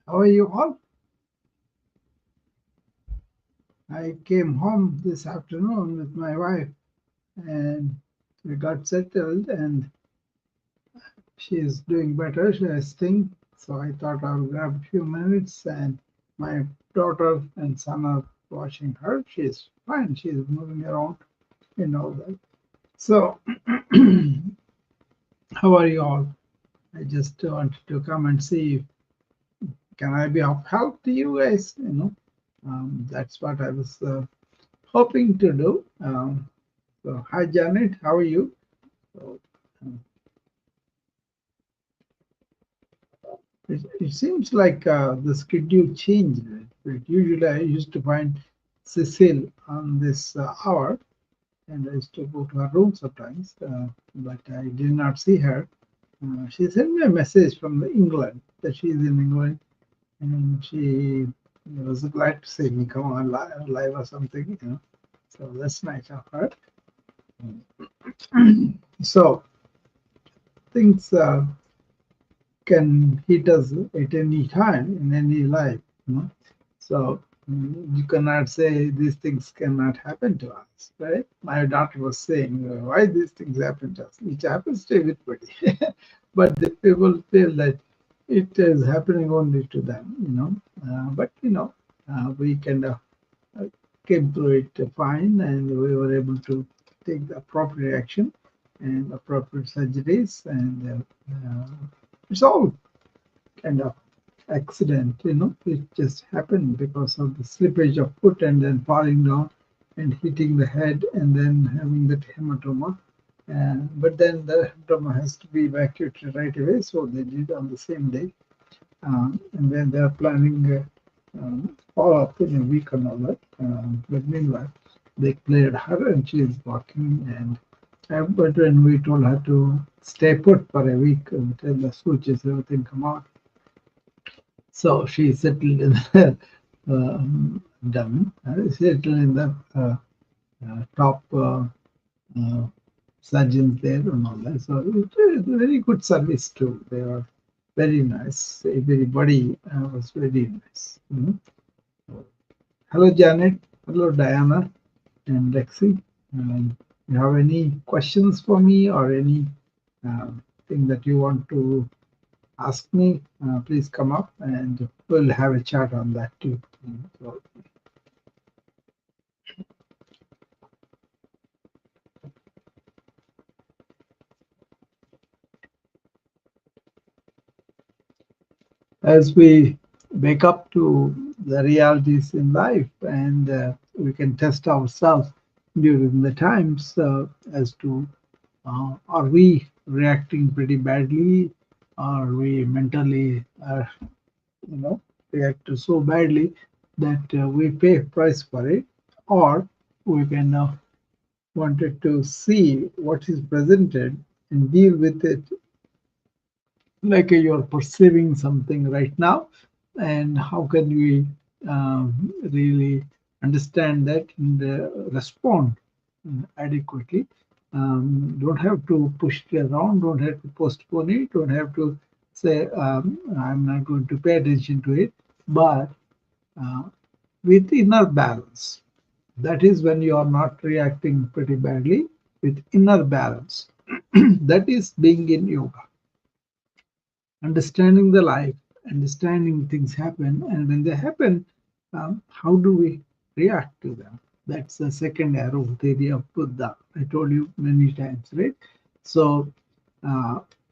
How are you all? I came home this afternoon with my wife and we got settled and she is doing better. She has resting. So I thought I'll grab a few minutes and my daughter and son are watching her. She's fine. She's moving around and all that. So how are you all? I just wanted to come and see can I be of help to you guys? That's what I was hoping to do. So, hi Janet, how are you? So, um, it seems like the schedule changed. Usually, I used to find Cecile on this hour, and I used to go to her room sometimes, but I did not see her. She sent me a message from England that she's in England, and she was glad to see me come on live or something. So that's nice of her. So things can hit us at any time in any life. So you cannot say these things cannot happen to us, right? My daughter was saying, why these things happen to us, which happens to everybody. But the people feel that it is happening only to them. But we kind of came through it fine and we were able to take the appropriate action and appropriate surgeries and it's all kind of accident. It just happened because of the slippage of foot and then falling down and hitting the head and then having that hematoma. But then the hematoma has to be evacuated right away, so they did on the same day. And then they're planning follow-up in a week and all that. But meanwhile, they cleared her and she is walking. But when we told her to stay put for a week until the sutures everything come out, so she settled in the settled in the top uh, surgeons there and all that. So it is a very good service too. They are very nice. Everybody was very nice. Hello, Janet. Hello, Diana and Lexi. You have any questions for me or any uh, thing that you want to ask me? Please come up and we'll have a chat on that too. So, as we wake up to the realities in life and we can test ourselves during the times as to are we reacting pretty badly? Are we mentally, you know, react so badly that we pay price for it? Or we can wanted to see what is presented and deal with it like you're perceiving something right now, and how can we really understand that and respond adequately. Don't have to push it around, don't have to postpone it, don't have to say I'm not going to pay attention to it, but uh, with inner balance. That is when you are not reacting pretty badly with inner balance. That is being in yoga, understanding the life, understanding things happen, and when they happen, how do we react to them? That's the second arrow theory of Buddha. I told you many times, right? So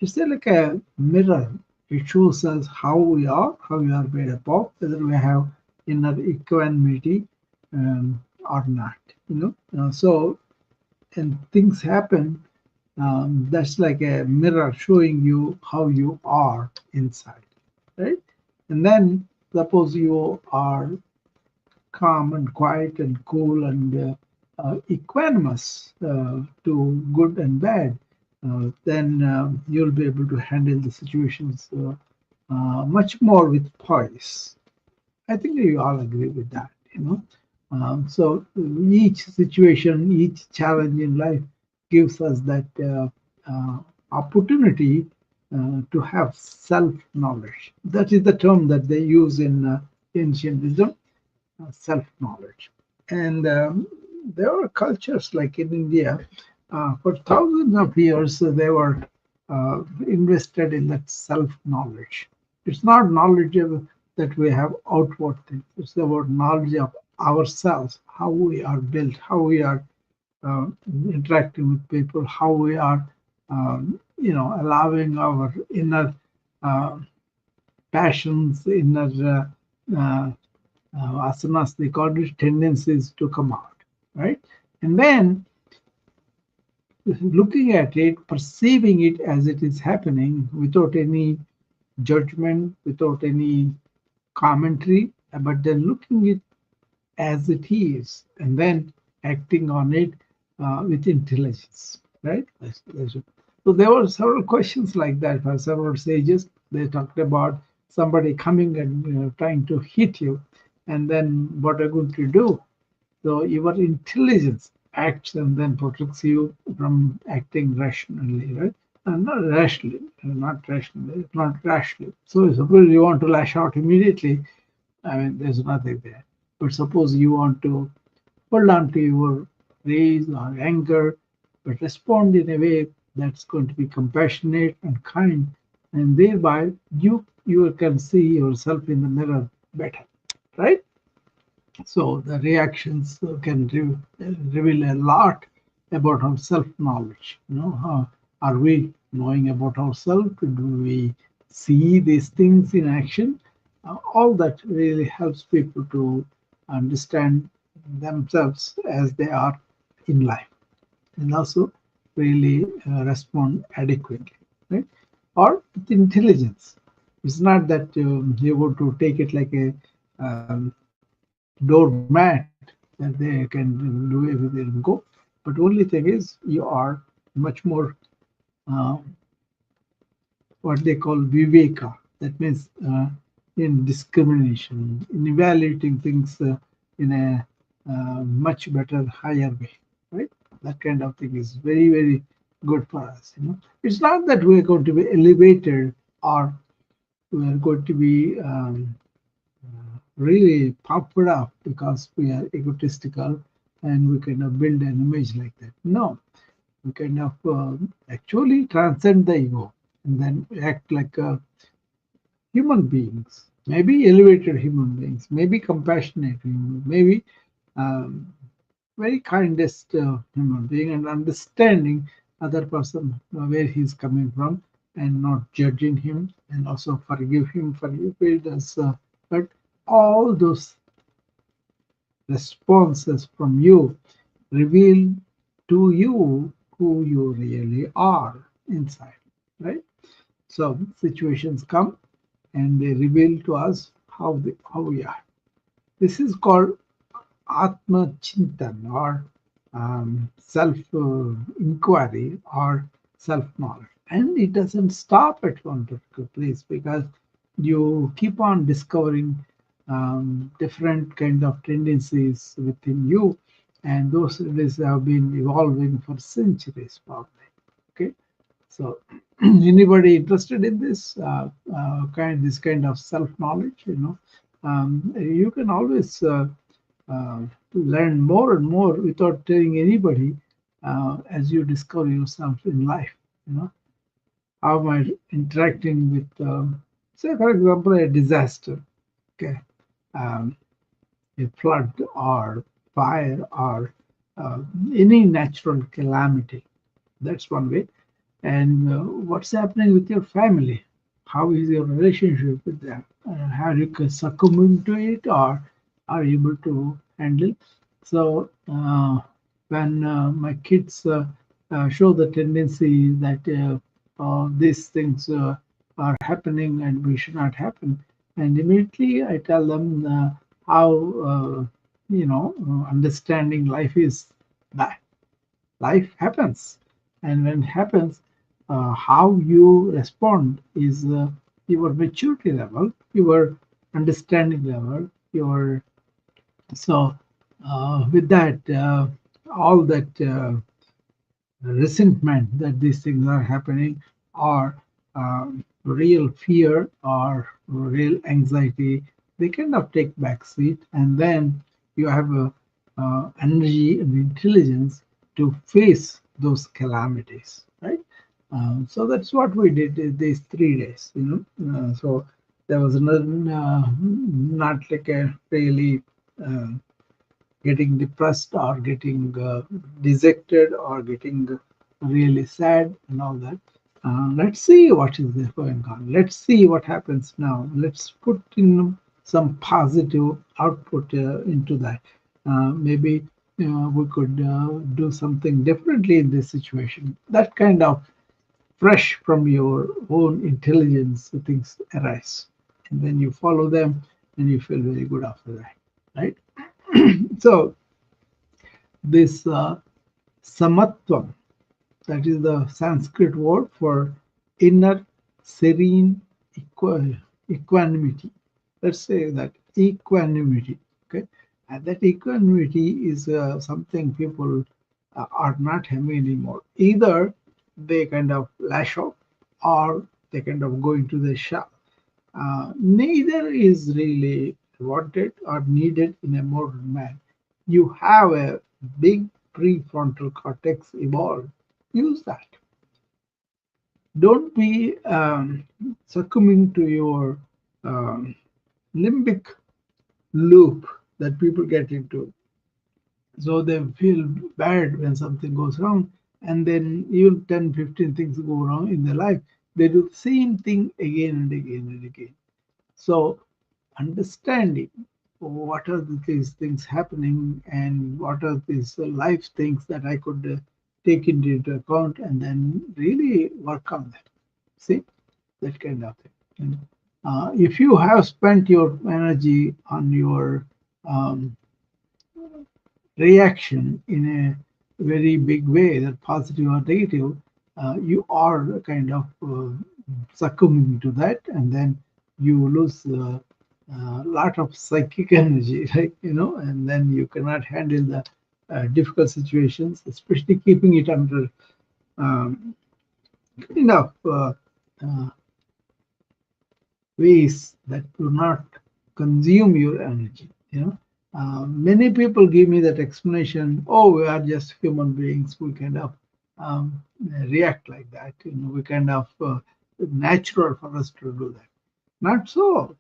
it's like a mirror. It shows us how how we are made up of, whether we have inner equanimity or not. So and things happen, that's like a mirror showing you how you are inside, right? And then suppose you are calm and quiet and cool and equanimous to good and bad, then you'll be able to handle the situations much more with poise. I think you all agree with that. So each situation, each challenge in life gives us that opportunity to have self-knowledge. That is the term that they use in ancient wisdom, self-knowledge. And there are cultures like in India, for thousands of years, they were invested in that self-knowledge. It's not knowledge that we have outward things. It's about knowledge of ourselves, how we are built, how we are uh, interacting with people, how we are, allowing our inner uh, passions, inner asanas, they call it tendencies to come out, right? And then looking at it, perceiving it as it is happening without any judgment, without any commentary, but then looking it as it is, and then acting on it with intelligence, right? So there were several questions like that for several sages. They talked about somebody coming and trying to hit you, and then what are you going to do? So your intelligence acts and then protects you from acting rationally, right? And not rationally, not rashly. So suppose you want to lash out immediately, I mean, there's nothing there. But suppose you want to hold on to your rage or anger, but respond in a way that's going to be compassionate and kind, and thereby you can see yourself in the mirror better, right? So the reactions can reveal a lot about our self-knowledge. Are we knowing about ourselves? Do we see these things in action? All that really helps people to understand themselves as they are in life, and also really respond adequately, right? Or with intelligence. It's not that you want to take it like a doormat that they can do everything and go. But only thing is, you are much more uh, what they call viveka. That means in discrimination, in evaluating things in a much better, higher way, right? That kind of thing is very, very good for us. It's not that we're going to be elevated or we're going to be really puffed up because we are egotistical and we kind of build an image like that. No, we kind of actually transcend the ego and then act like human beings, maybe elevated human beings, maybe compassionate, maybe um, very kindest human being, and understanding other person where he's coming from and not judging him, and also forgive him for if he does. But all those responses from you reveal to you who you really are inside, right? So situations come and they reveal to us how we are. This is called Atma Chintan, or self inquiry, or self knowledge. And it doesn't stop at one particular place, because you keep on discovering different kind of tendencies within you, and those tendencies have been evolving for centuries, probably. Okay, so anybody interested in this kind of self knowledge, you can always uh, learn more and more without telling anybody as you discover yourself in life. How am I interacting with, say, for example, a disaster, okay, um, a flood or fire or uh, any natural calamity. That's one way. And what's happening with your family? How is your relationship with them? Have you succumbed to it, or are you able to handle? So when my kids show the tendency that these things are happening and we should not happen, and immediately I tell them how understanding life is, that life happens, and when it happens, how you respond is your maturity level, your understanding level, your so with that all that resentment that these things are happening, or real fear or real anxiety, they kind of take back seat, and then you have a energy and intelligence to face those calamities, right? So that's what we did these 3 days, so there was not like a really uh, getting depressed or getting dejected or getting really sad and all that. Let's see what is there going on. Let's see what happens now. Let's put in some positive output into that. Maybe we could do something differently in this situation. That kind of fresh from your own intelligence things arise. And then you follow them and you feel very good after that, right? So this samatvam, that is the Sanskrit word for inner serene equanimity. Let's say that equanimity, okay? And that equanimity is something people are not having anymore. Either they kind of lash out or they kind of go into the shell. Neither is really wanted or needed in a modern man. You have a big prefrontal cortex evolved. Use that. Don't be succumbing to your um, limbic loop that people get into. So they feel bad when something goes wrong, and then even 10, 15 things go wrong in their life. They do the same thing again and again and again. So understanding what are these things happening and what are these life things that I could take into account and then really work on that. See, that kind of thing. If you have spent your energy on your um, reaction in a very big way, that positive or negative, you are kind of succumbing to that, and then you lose a lot of psychic energy, right? And then you cannot handle the difficult situations, especially keeping it under um, enough uh, ways that do not consume your energy. Many people give me that explanation. Oh, we are just human beings. We kind of um, react like that. We kind of natural for us to do that. Not so.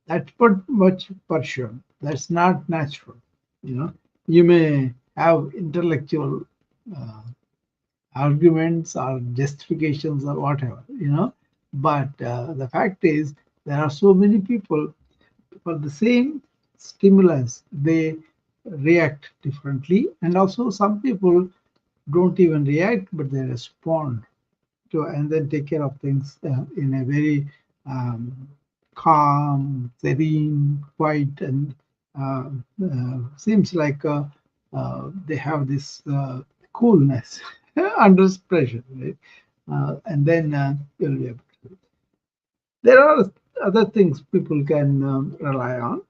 That's much Persian. That's not natural. You may have intellectual uh, arguments or justifications or whatever. But the fact is, there are so many people for the same stimulus, they react differently. And also, some people don't even react, but they respond to and then take care of things in a very um, calm, serene, quiet, and seems like they have this coolness under pressure, right? And then you'll be able to. There are other things people can rely on.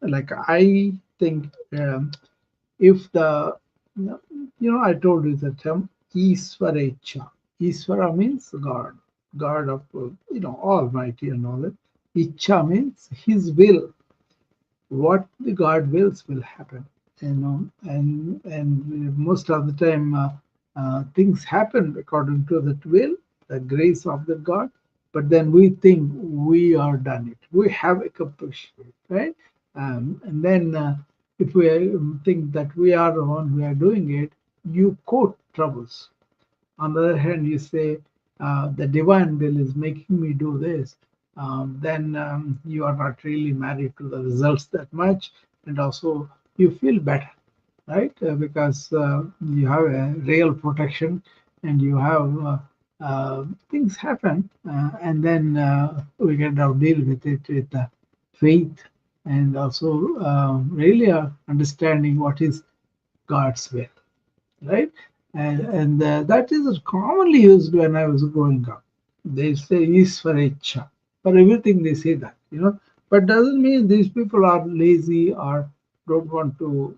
Like I think if I told you the term Iswarecha. Iswara means God, God of, Almighty and all that. Icha means His will. What the God wills will happen, and most of the time things happen according to that will, the grace of the God. But then we think we are done it, we have accomplished it, right? And then if we think that we are the one who are doing it, you quote troubles. On the other hand, you say, the divine will is making me do this, then you are not really married to the results that much, and also you feel better, right? Because you have a real protection, and you have things happen, and then we can now deal with it with faith, and also really understanding what is God's will, right? And that is commonly used when I was growing up. They say is for icha. For everything they say that. But doesn't mean these people are lazy or don't want to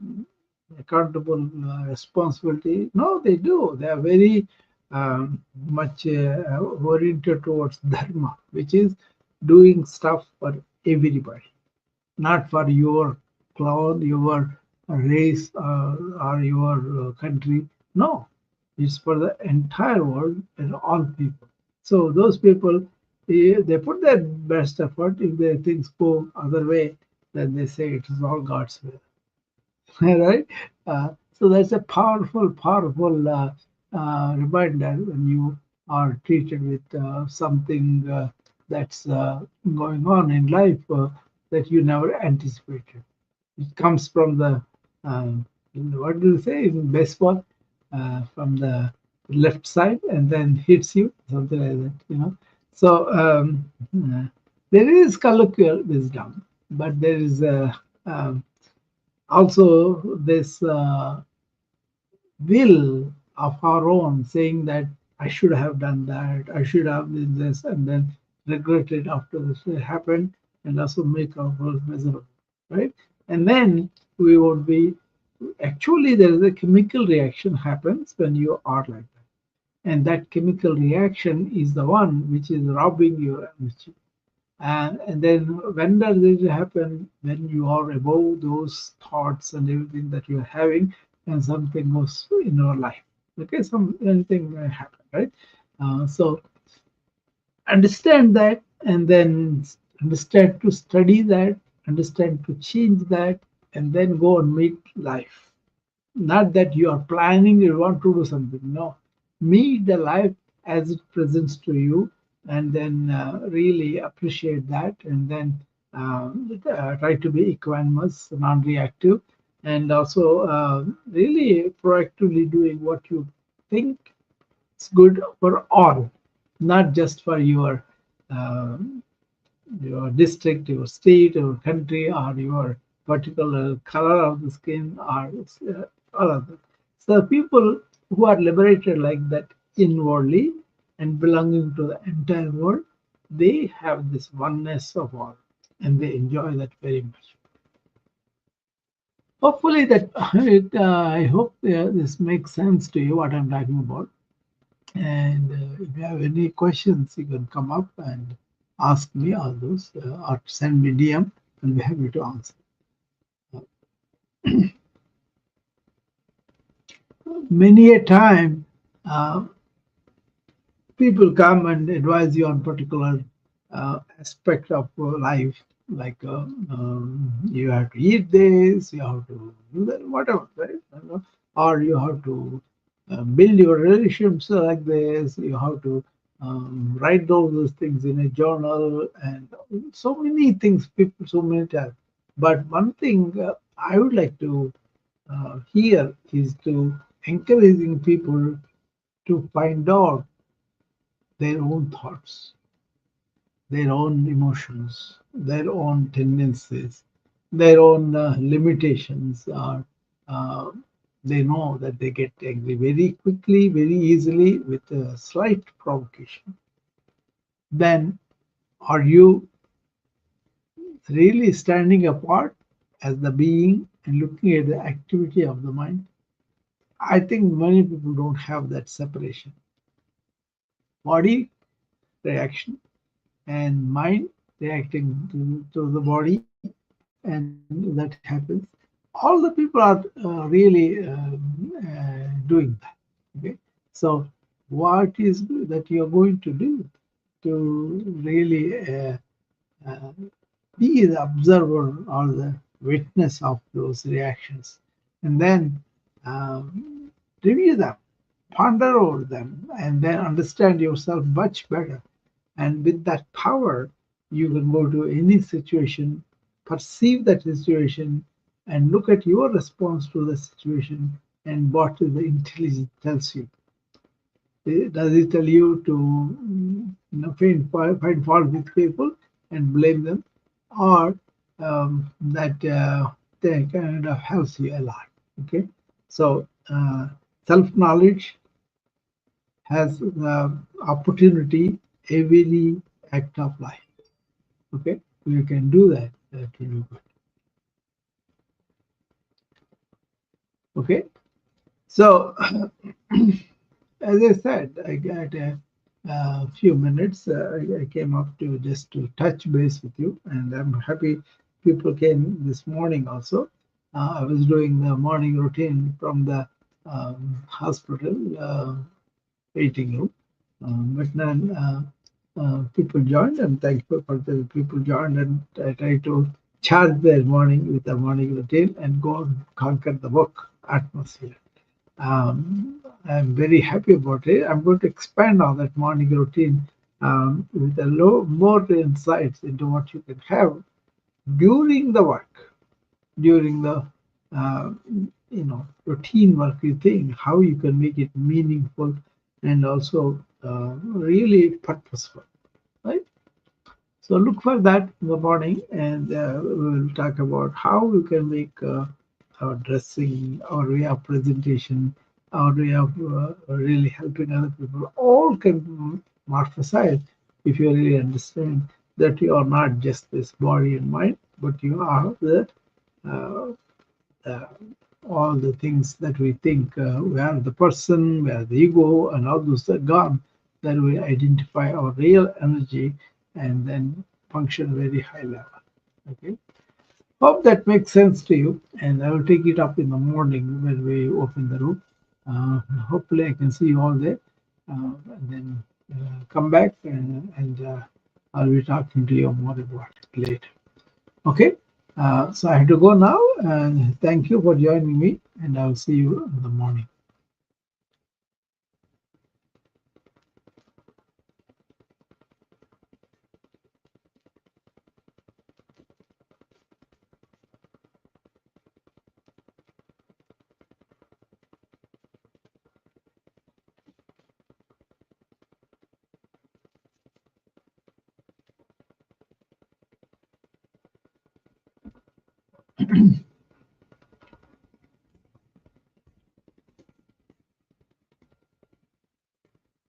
accountable responsibility. No, they do. They are very much oriented towards dharma, which is doing stuff for everybody, not for your cloth, your race, or your country. No, it's for the entire world and all people. So those people, they put their best effort. If the things go other way, then they say it is all God's will. Right? So that's a powerful, powerful reminder when you are treated with something that's going on in life that you never anticipated. It comes from the, what do you say in baseball, from the left side and then hits you, something like that. So there is colloquial wisdom, but there is also this will of our own saying that I should have done that, I should have done this, and then regret it after this happened, and also make ourselves miserable, right? And then we would be actually there is a chemical reaction happens when you are like that, and that chemical reaction is the one which is robbing your energy. And then when does it happen? When you are above those thoughts and everything that you're having, and something goes in your life. Okay, some anything may happen, right? So understand that, and then understand to study that, understand to change that, and then go and meet life. Not that you are planning you want to do something. No, meet the life as it presents to you, and then really appreciate that, and then try to be equanimous, non-reactive, and also really proactively doing what you think is good for all, not just for uh, your district, your state, your country, or your particular color of the skin, or all of that. So people who are liberated like that inwardly and belonging to the entire world, they have this oneness of all, and they enjoy that very much. Hopefully, that I hope this makes sense to you what I'm talking about. And if you have any questions, you can come up and ask me all those, or send me DM. I'll be happy to answer. Many a time, uh, people come and advise you on particular aspect of life, like you have to eat this, you have to do that, whatever, right? Or you have to build your relationships like this, you have to write all those things in a journal, and so many things, people, so many times. But one thing I would like to hear is to encouraging people to find out their own thoughts, their own emotions, their own tendencies, their own limitations. Uh, they know that they get angry very quickly, very easily with a slight provocation. Then, are you really standing apart as the being and looking at the activity of the mind? I think many people don't have that separation. Body reaction and mind reacting to the body, and that happens. All the people are really doing that. Okay, so what is that you are going to do to really uh, be the observer or the witness of those reactions, and then um, review them, ponder over them, and then understand yourself much better. And with that power, you can go to any situation, perceive that situation, and look at your response to the situation, and what the intelligence tells you. Does it tell you to find fault with people and blame them, or that they kind of helps you a lot? Okay, so self knowledge has the opportunity every act of life. Okay, you can do that to do good. Okay, so as I said, I got a few minutes. I came up to just to touch base with you, and I'm happy people came this morning also. I was doing the morning routine from the hospital waiting room, but then people joined, and thankful for the people joined, and I try to charge their morning with the morning routine and go and conquer the work atmosphere. I'm very happy about it. I'm going to expand on that morning routine with a more insights into what you can have during the work, during the uh, routine work you think, how you can make it meaningful and also really purposeful, right? So look for that in the morning, and we will talk about how we can make our dressing, our way of presentation, our way of really helping other people. All can morphosize if you really understand that you are not just this body and mind, but you are the uh, uh, all the things that we think we are the person, we are the ego, and all those are gone. Then we identify our real energy and then function very high level. Okay. Hope that makes sense to you, and I will take it up in the morning when we open the room. Hopefully, I can see you all there, and then come back and I'll be talking to you more about it later. Okay, so I have to go now, and thank you for joining me, and I'll see you in the morning.